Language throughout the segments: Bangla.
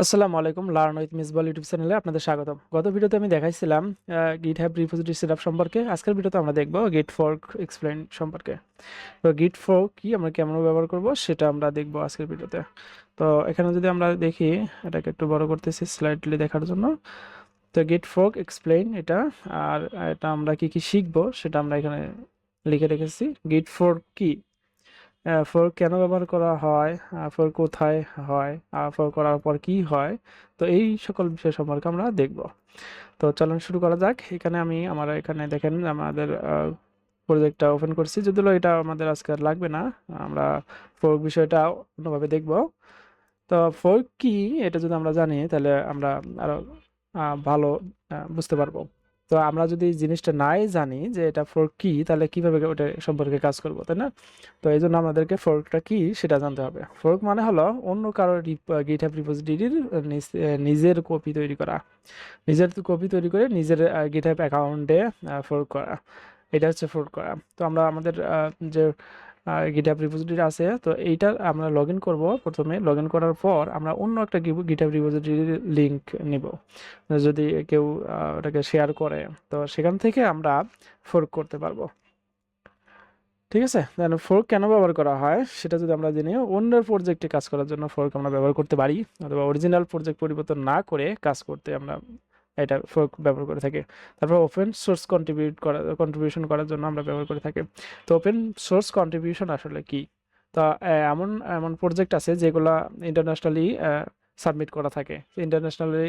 আসসালামু আলাইকুম, লার্ন উইথ মিসবাহ ইউটিউব চ্যানেলে আপনাদের স্বাগতম। গত ভিডিওতে আমি দেখাইছিলাম গিট হ্যাব রিপোজিটরি সেটআপ সম্পর্কে। আজকের ভিডিওতে আমরা দেখব গিট ফর্ক এক্সপ্লেইন সম্পর্কে। তো গিট ফর্ক কি, আমরা কেমন ব্যবহার করব সেটা আমরা দেখব আজকের ভিডিওতে। তো এখানে যদি আমরা দেখি, এটাকে একটু বড় করতেছি স্লাইডলি দেখার জন্য। তো গিট ফর্ক এক্সপ্লেইন এটা, আর এটা আমরা কি কি শিখবো সেটা আমরা এখানে লিখে রেখেছি। গিট ফর্ক কি, ফোর কেন ব্যবহার করা হয়, ফোর কোথায় হয়, ফোর করার পর কি হয়, তো এই সকল বিষয় সম্পর্কে আমরা দেখব। তো চলুন শুরু করা যাক। এখানে আমি আমার এখানে দেখেন আমাদের প্রজেক্টটা ওপেন করছি, যদিও এটা আমাদের আজকে আর লাগবে না, আমরা ফোর্ক বিষয়টা অন্যভাবে দেখব। তো ফোর্ক কি এটা যদি আমরা জানি তাহলে আমরা আরো ভালো বুঝতে পারবো। তো আমরা যদি জিনিসটা নাই জানি যে এটা ফোর্ক কি, তাহলে কিভাবে ওটা সম্পর্কে কাজ করবো, তাই না? তো এই জন্য আমাদেরকে ফোর্কটা কি সেটা জানতে হবে। ফোর্ক মানে হলো অন্য কারো গিটহাব রিপোজিটরির নিজের কপি তৈরি করা, নিজের কপি তৈরি করে নিজের গিটহাব অ্যাকাউন্টে ফোর্ক করা। এটা হচ্ছে ফোর্ক করা। তো আমরা আমাদের যে গিটহাব রিপোজিটরি আছে, তো এইটা আমরা লগ ইন করবো। প্রথমে লগ ইন করার পর আমরা অন্য একটা গিটহাব রিপোজিটরির লিঙ্ক নিব, যদি কেউ ওটাকে শেয়ার করে, তো সেখান থেকে আমরা ফোর্ক করতে পারবো। ঠিক আছে, তাহলে ফোর্ক কেন ব্যবহার করা হয় সেটা যদি আমরা জেনে, অন্যের প্রজেক্টে কাজ করার জন্য ফোর্ক আমরা ব্যবহার করতে পারি, অথবা অরিজিনাল প্রজেক্ট পরিবর্তন না করে কাজ করতে আমরা এটা ফোর্ক ব্যবহার করে থাকি। তারপর ওপেন সোর্স কন্ট্রিবিউশন করার জন্য আমরা ব্যবহার করে থাকি। তো ওপেন সোর্স কন্ট্রিবিউশন আসলে কি? তা এমন এমন প্রজেক্ট আছে যেগুলা ইন্টারন্যাশনালি সাবমিট করা থাকে। ইন্টারন্যাশনালি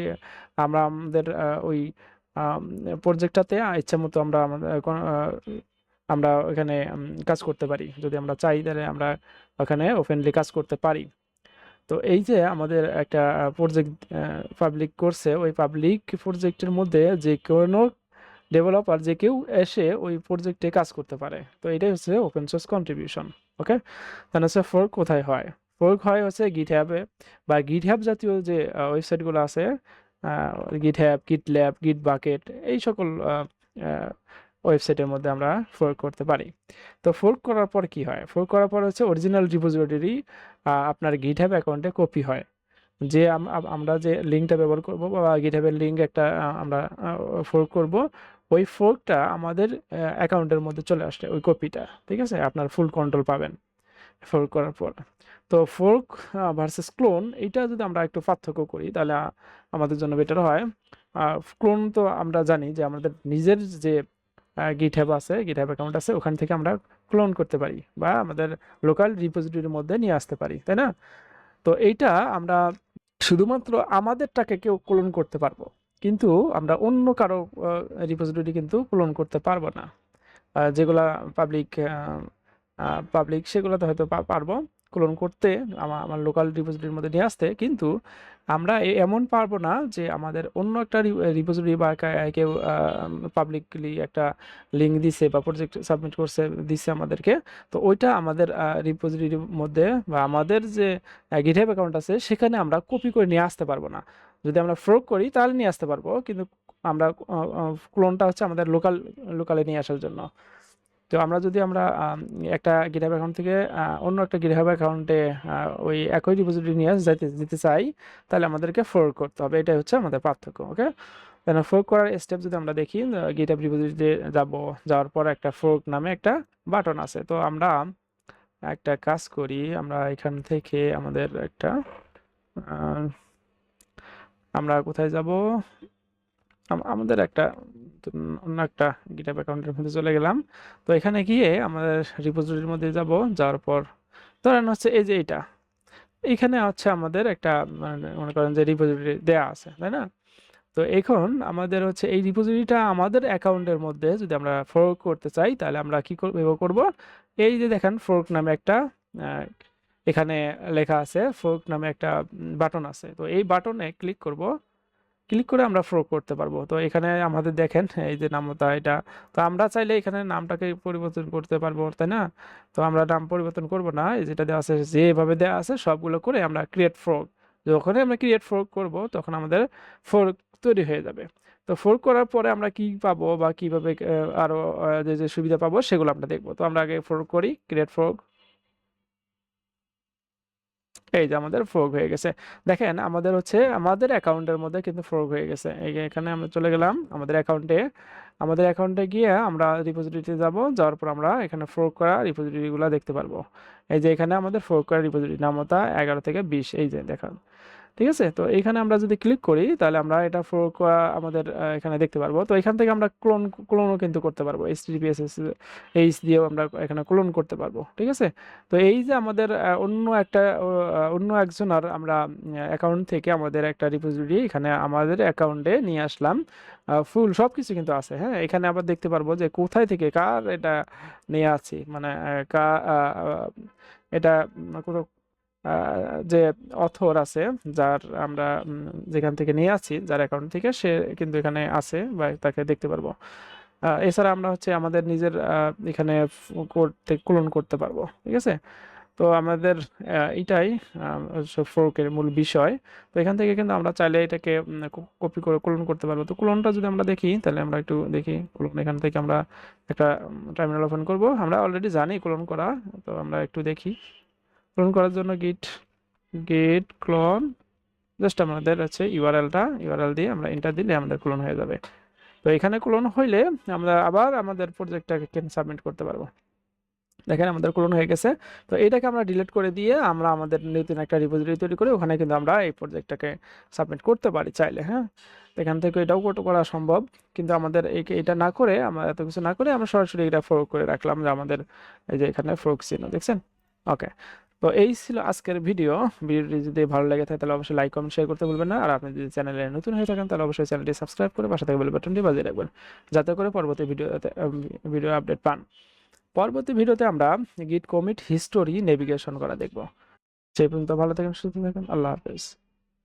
আমরা আমাদের ওই প্রজেক্টটাতে ইচ্ছা মতো আমরা আমাদের আমরা ওখানে কাজ করতে পারি। যদি আমরা চাই তাহলে আমরা ওখানে ওপেনলি কাজ করতে পারি। তো এই যে আমাদের একটা প্রজেক্ট পাবলিক করছে, ওই পাবলিক প্রজেক্টের মধ্যে যে কোনো ডেভেলপার যে কেউ এসে ওই প্রজেক্টে কাজ করতে পারে। তো এটাই হচ্ছে ওপেন সোর্স কন্ট্রিবিউশন। ওকে, তাহলে হচ্ছে ফোর্ক কোথায় হয়? ফোর্ক হয় হচ্ছে গিটহ্যাবে, বা গিটহ্যাব জাতীয় যে ওয়েবসাইটগুলো আছে, গিটহ্যাব, গিটল্যাব, গিট বাকেট, এই সকল ওয়েবসাইটের মধ্যে আমরা ফোর্ক করতে পারি। তো ফোর্ক করার পর কি হয়? ফোর্ক করার পর হচ্ছে অরিজিনাল রিপোজিটরি আপনার গিটহ্যাব অ্যাকাউন্টে কপি হয়। যে আমরা যে লিঙ্কটা ব্যবহার করব, বা গিটহাবের লিঙ্ক একটা আমরা ফোর্ক করব, ওই ফোর্কটা আমাদের অ্যাকাউন্টের মধ্যে চলে আসছে, ওই কপিটা। ঠিক আছে, আপনার ফুল কন্ট্রোল পাবেন ফোর্ক করার পর। তো ফোর্ক ভার্সেস ক্লোন, এইটা যদি আমরা একটু পার্থক্য করি তাহলে আমাদের জন্য বেটার হয়। ক্লোন তো আমরা জানি যে আমাদের নিজের যে গিটহাব আছে, গিটহাব অ্যাকাউন্ট আছে, ওখান থেকে আমরা ক্লোন করতে পারি বা আমাদের লোকাল রিপোজিটরির মধ্যে নিয়ে আসতে পারি, তাই না? তো এইটা আমরা শুধুমাত্র আমাদেরটাকে কেউ ক্লোন করতে পারবো, কিন্তু আমরা অন্য কারো রিপোজিটরি কিন্তু ক্লোন করতে পারবো না। যেগুলা পাবলিক পাবলিক সেগুলোতে হয়তো পারবো ক্লোন করতে, আমার লোকাল রিপোজিটরির মধ্যে নিয়ে আসতে, কিন্তু আমরা এমন পারবো না যে আমাদের অন্য একটা রিপোজিটরি বা কেউ পাবলিকলি একটা লিঙ্ক দিছে বা প্রজেক্ট সাবমিট করছে, দিছে আমাদেরকে, তো ওইটা আমাদের রিপোজিটরির মধ্যে বা আমাদের যে গিটহাব অ্যাকাউন্ট আছে সেখানে আমরা কপি করে নিয়ে আসতে পারবো না। যদি আমরা ফোর্ক করি তাহলে নিয়ে আসতে পারবো, কিন্তু আমরা ক্লোনটা হচ্ছে আমাদের লোকালে নিয়ে আসার জন্য। তো আমরা যদি একটা গিটহাব অ্যাকাউন্ট থেকে অন্য একটা গিটহাব অ্যাকাউন্টে ওই একই রিপোজিটরি নিয়ে যেতে চাই, তাহলে আমাদেরকে ফোর্ক করতে হবে। এটাই হচ্ছে আমাদের পার্থক্য। ওকে, তাহলে ফোর্ক করার স্টেপ যদি আমরা দেখি, গিটহাব রিপোজিটরিতে যাওয়ার পর একটা ফোর্ক নামে একটা বাটন আছে। তো আমরা একটা কাজ করি, আমরা এখান থেকে আমাদের একটা আহ, আমরা কোথায় যাব, আমাদের একটা অন্য একটা গিটহাব অ্যাকাউন্টের মধ্যে চলে গেলাম। তো এখানে গিয়ে আমাদের রিপোজিটরির মধ্যে যাওয়ার পর ধরেন হচ্ছে এই যে এটা, এখানে হচ্ছে আমাদের একটা মনে করেন যে রিপোজিটরি দেয়া আছে, তাই না? তো এখন আমাদের হচ্ছে এই রিপোজিটরিটা আমাদের অ্যাকাউন্টের মধ্যে যদি আমরা ফোর্ক করতে চাই, তাহলে আমরা কি করব? এই যে দেখেন ফোর্ক নামে একটা আহ, এখানে লেখা আছে, ফোর্ক নামে একটা বাটন আছে। তো এই বাটনে ক্লিক করব, ক্লিক করে আমরা ফোর্ক করতে পারবো। তো এখানে আমাদের দেখেন এই যে নামতা এটা, তো আমরা চাইলে এখানে নামটাকে পরিবর্তন করতে পারবো, তাই না? তো আমরা নাম পরিবর্তন করব না, এই যেটা দেওয়া আছে যেভাবে দেওয়া আছে সবগুলো করে আমরা ক্রিয়েট ফোর্ক, যখনই আমরা ক্রিয়েট ফোর্ক করব তখন আমাদের ফোর্ক তৈরি হয়ে যাবে। তো ফোর্ক করার পরে আমরা কি পাবো বা কিভাবে আরো যে যে সুবিধা পাবো সেগুলো আমরা দেখবো। তো আমরা আগে ফোর্ক করি, ক্রিয়েট ফোর্ক। এই যে আমাদের ফোর্ক হয়ে গেছে। দেখেন আমাদের হচ্ছে আমাদের অ্যাকাউন্টের মধ্যে কিন্তু ফোর্ক হয়ে গেছে। এই যে এখানে আমরা চলে গেলাম আমাদের অ্যাকাউন্টে গিয়ে আমরা রিপোজিটরিতে যাওয়ার পর আমরা এখানে ফোর্ক করা রিপোজিটরিগুলো দেখতে পারবো। এই যে এখানে আমাদের ফোর্ক করা রিপোজিটরি নামতা 11 থেকে 20, এই যে দেখান। ঠিক আছে, তো এইখানে আমরা যদি ক্লিক করি তাহলে আমরা এটা ফোর্ক আমাদের এখানে দেখতে পারবো। তো এখান থেকে আমরা ক্লোনও কিন্তু করতে পারবো, এইচ দিয়েও আমরা এখানে ক্লোন করতে পারবো। ঠিক আছে, তো এই যে আমাদের অন্য একজনের আমরা অ্যাকাউন্ট থেকে আমাদের একটা রিপোজিটরি এখানে আমাদের অ্যাকাউন্টে নিয়ে আসলাম। ফুল সব কিছু কিন্তু আছে। হ্যাঁ, এখানে আবার দেখতে পারবো যে কোথায় থেকে কার এটা নিয়ে আছি, মানে এটা কোথাও যে অথর আছে, যার আমরা যেখান থেকে নিয়ে আছি, যার অ্যাকাউন্ট থেকে, সে কিন্তু এখানে আছে বা তাকে দেখতে পারবো। এছাড়া আমরা হচ্ছে আমাদের নিজের এখানে ক্লোন করতে পারবো। ঠিক আছে, তো আমাদের এটাই ফোর্কের মূল বিষয়। তো এখান থেকে কিন্তু আমরা চাইলে এটাকে কপি করে ক্লোন করতে পারবো। তো ক্লোনটা যদি আমরা দেখি তাহলে আমরা একটু দেখি ক্লোন। এখান থেকে আমরা একটা টার্মিনাল ওপেন করব। আমরা অলরেডি জানি ক্লোন করা, তো আমরা একটু দেখি। ক্লোন করার জন্য গিট ক্লোন, জাস্ট আমাদের হচ্ছে ইউআরএল দিয়ে আমরা এন্টার দিলে আমাদের ক্লোন হয়ে যাবে। তো এখানে ক্লোন হইলে আমরা আবার আমাদের প্রজেক্টটাকে সাবমিট করতে পারবো। দেখেন আমাদের ক্লোন হয়ে গেছে। তো এটাকে আমরা ডিলিট করে দিয়ে আমরা আমাদের নতুন একটা রিপোজিটরি তৈরি করে ওখানে কিন্তু আমরা এই প্রজেক্টটাকে সাবমিট করতে পারি চাইলে। হ্যাঁ, তো এখান থেকে এটাও করা সম্ভব, কিন্তু আমাদের এটা না করে, আমরা এত কিছু না করে আমরা সরাসরি এটা ফোর্ক করে রাখলাম, যে আমাদের এই যে এখানে ফোর্ক চিহ্ন দেখছেন। ওকে, তো এই ছিল আজকের ভিডিওটি যদি ভালো লেগে থাকে তাহলে অবশ্যই লাইক কমেন্ট শেয়ার করতে ভুলবেন না। আর আপনি যদি চ্যানেলে নতুন হয়ে থাকেন তাহলে অবশ্যই চ্যানেলটি সাবস্ক্রাইব করে পাশে থাকা বেল বাটনটি বাজিয়ে রাখবেন, যাতে করে পরবর্তী ভিডিও আপডেট পান। পরবর্তী ভিডিওতে আমরা গিট কমিট হিস্টোরি নেভিগেশন করা দেখব। সেই পর্যন্ত ভালো থাকেন, সুস্থ থাকেন, আল্লাহ হাফেজ।